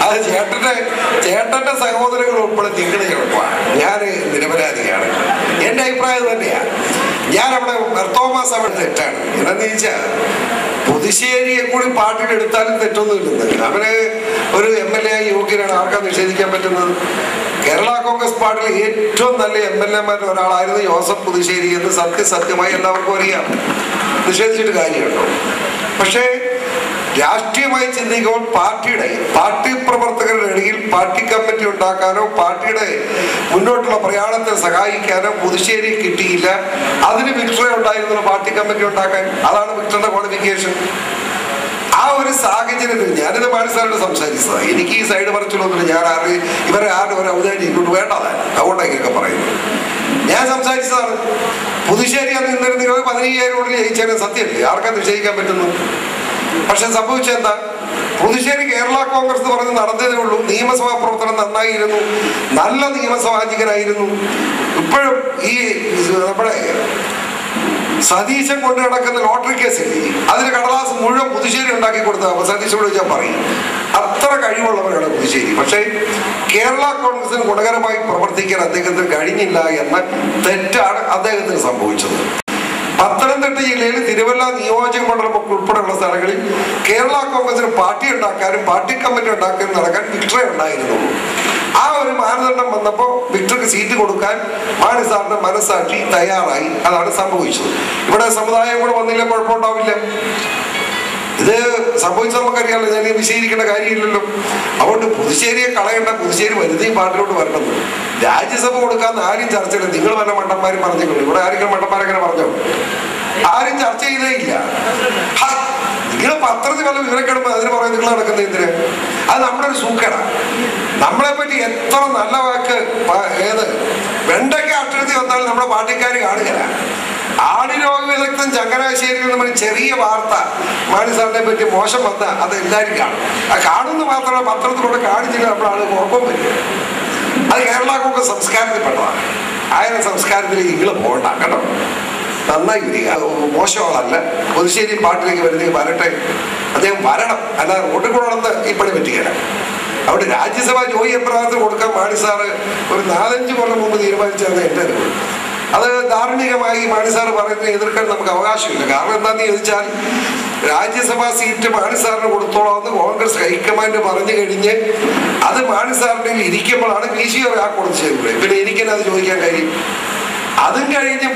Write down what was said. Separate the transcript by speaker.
Speaker 1: അത് ചേട്ടന്റെ സഹോദരങ്ങൾ ഉൾപ്പെടെ തിങ്കളി കിടക്കുവാണ്. ഞാൻ നിരപരാധിയാണ്. എൻ്റെ അഭിപ്രായം തന്നെയാണ്. ഞാൻ അവിടെ ബർത്തോമാസ് അവിടെ തെറ്റാണ്. എന്താണെന്ന് ചോദിച്ചാൽ പുതുശ്ശേരിയെ കൂടി പാർട്ടിയിലെടുത്താലും തെറ്റൊന്നുമില്ലെന്ന്. അവന് ഒരു MLA യോഗ്യനാണ്. ആർക്കാ നിഷേധിക്കാൻ പറ്റുന്നത്? കേരള കോൺഗ്രസ് പാർട്ടിയിലെ ഏറ്റവും നല്ല MLA-മാരിൽ ഒരാളായിരുന്നു ജോസഫ് പുതുശ്ശേരി എന്ന് സത്യമായി എല്ലാവർക്കും അറിയാം. നിഷേധിച്ചിട്ട് കാര്യമുണ്ടോ? പക്ഷേ രാഷ്ട്രീയമായി ചിന്തിക്കുമ്പോൾ പാർട്ടി പ്രവർത്തകരുടെ ഇടയിൽ പാർട്ടി കമ്മിറ്റി ഉണ്ടാക്കാനോ പാർട്ടിയുടെ മുന്നോട്ടുള്ള പ്രയാണത്തെ സഹായിക്കാനോ പുതുശ്ശേരി കിട്ടിയില്ല. അതിന് വിക്ടറി ഉണ്ടായിരുന്നു പാർട്ടി കമ്മിറ്റി ഉണ്ടാക്കാൻ. അതാണ് വിക്ടറിന്റെ ക്വാളിഫിക്കേഷൻ. ആ ഒരു സാഹചര്യത്തിൽ ഞാനിത് മാനസാരോട് സംസാരിച്ചത്. എനിക്ക് ഈ സൈഡ് പറച്ചിലൊന്നുമില്ല. ഞാൻ ഇവരെ ആരുടെ ഒരു ഔദാര്യം ഇങ്ങോട്ട് വേണ്ടതാണ്. അതുകൊണ്ടാണ് ഇതൊക്കെ പറയുന്നത്. ഞാൻ സംസാരിച്ചതാണ്. പുതുശ്ശേരി അന്ന് ഇന്നലെ നിങ്ങൾ 15,000 ജയിച്ചതിന് സത്യമല്ലേ? ആർക്കാ നിശ്ചയിക്കാൻ പറ്റുന്നു? പക്ഷെ സംഭവിച്ചെന്താ? പുതുശ്ശേരി കേരള കോൺഗ്രസ് പറഞ്ഞ് നടന്നതേ ഉള്ളൂ. നിയമസഭാ പ്രവർത്തനം നന്നായിരുന്നു. നല്ല നിയമസഭാജികനായിരുന്നു. ഇപ്പോഴും ഈ നമ്മുടെ സതീശൻ കൊണ്ട് നടക്കുന്ന ലോട്ടറി കേസില്ലേ, അതിന് കടലാസ് മുഴുവൻ പുതുശ്ശേരി ഉണ്ടാക്കി കൊടുത്ത സതീശോട് ഞാൻ പറയും. അത്ര കഴിവുള്ളവരാണ് പുതുശ്ശേരി. പക്ഷേ കേരള കോൺഗ്രസിന് ഗുണകരമായി പ്രവർത്തിക്കാൻ അദ്ദേഹത്തിന് കഴിഞ്ഞില്ല എന്ന തെറ്റാണ് അദ്ദേഹത്തിന് സംഭവിച്ചത്. പത്തനംതിട്ട ജില്ലയിൽ തിരുവല്ല നിയോജക മണ്ഡലം ഉൾപ്പെടെയുള്ള സ്ഥലങ്ങളിൽ കേരള കോൺഗ്രസിന് പാർട്ടി ഉണ്ടാക്കാനും പാർട്ടി കമ്മിറ്റി ഉണ്ടാക്കാനും നടക്കാൻ വിക്ടറി ഉണ്ടായിരുന്നുള്ളൂ. ആ ഒരു മാനദണ്ഡം വന്നപ്പോൾ വിക്ടറിക്ക് സീറ്റ് കൊടുക്കാൻ മാണി സാറിന്റെ മനസ്സാക്ഷി തയ്യാറായി. അതാണ് സംഭവിച്ചത്. ഇവിടെ സമുദായം കൂടെ വന്നില്ല, കുഴപ്പമുണ്ടാവില്ല. ഇത് സംഭവിച്ചത് നമുക്കറിയാമല്ലോ. ഞാൻ വിശദീകരിക്കേണ്ട കാര്യമില്ലല്ലോ. അതുകൊണ്ട് പുതുശ്ശേരിയെ കളയേണ്ട, പുതുശ്ശേരി വരുന്നേയും പാർട്ടിയിലോട്ട് വരണം. രാജ്യസഭ കൊടുക്കാന്ന് ആരും ചർച്ചയില്ല. നിങ്ങൾ വല്ല മണ്ടന്മാരും പറഞ്ഞിട്ടുണ്ട്. ഇവിടെ ആരെങ്കിലും മണ്ടന്മാരെങ്ങനെ പറഞ്ഞോ? ആരും ചർച്ച ചെയ്തേ ഇല്ല. നിങ്ങൾ പത്രത്തിൽ വല്ല വിവരക്കെടുമ്പോൾ അതിന് പറയാൻ നിങ്ങൾ നടക്കുന്നത് എന്തിന്? അത് നമ്മുടെ ഒരു സൂക്കേടാണ്. നമ്മളെ പറ്റി എത്ര നല്ല വാക്ക് വെണ്ടയ്ക്ക അക്ഷരത്തിൽ വന്നാലും നമ്മുടെ പാർട്ടിക്കാർ കാണുകയില്ല. ആടിരോഗ വിദഗ്ധൻ ചങ്ങനാശ്ശേരിയിൽ നിന്ന് ചെറിയ വാർത്ത മാണി സാറിനെ പറ്റി മോശം വന്ന അത് എല്ലാവരും കാണും. അത് കാണുന്ന മാത്രമല്ല, പത്രത്തിലൂടെ കാണിച്ചിട്ട് നമ്മുടെ ആളുകൾ ഉറപ്പം വരും. അത് കേരള കോൺഗ്രസ് സംസ്കാരത്തിൽപ്പെട്ടതാണ്. ആയ സംസ്കാരത്തിലേക്ക് നിങ്ങൾ പോകണ്ട കേട്ടോ. നന്നായി വരിക. മോശങ്ങളല്ല. പുതുശ്ശേരി പാർട്ടിയിലേക്ക് വരുന്നെങ്കിൽ വരട്ടെ. അദ്ദേഹം വരണം. അല്ലാതെ റോഡിൽ കൊണ്ടുവന്ന് ഈ പണി പറ്റിക്കല. അവിടെ രാജ്യസഭ ജോയി എപ്രകാരത്തിൽ കൊടുക്കാൻ മാണി സാറ് ഒരു 4-5 കൊല്ലം മുമ്പ് തീരുമാനിച്ചതാണ് എൻ്റെ അറിവ്. അത് ധാർമ്മികമായി മാണി സാറ് പറയുന്നതിനെ എതിർക്കാൻ നമുക്ക് അവകാശമില്ല. കാരണം എന്താണെന്ന് ചോദിച്ചാൽ രാജ്യസഭാ സീറ്റ് മാണി സാറിന് കൊടുത്തോളാമെന്ന് കോൺഗ്രസ് ഹൈക്കമാൻഡ് പറഞ്ഞു കഴിഞ്ഞ് അത് മാണി സാറിൻ്റെ ഇരിക്കുമ്പോഴാണ് PCO ആ കൊടുത്ത് ചെയ്തത്. പിന്നെ എനിക്കെന്നെ അത് ചോദിക്കാൻ കഴിയും. അതും കഴിഞ്ഞ്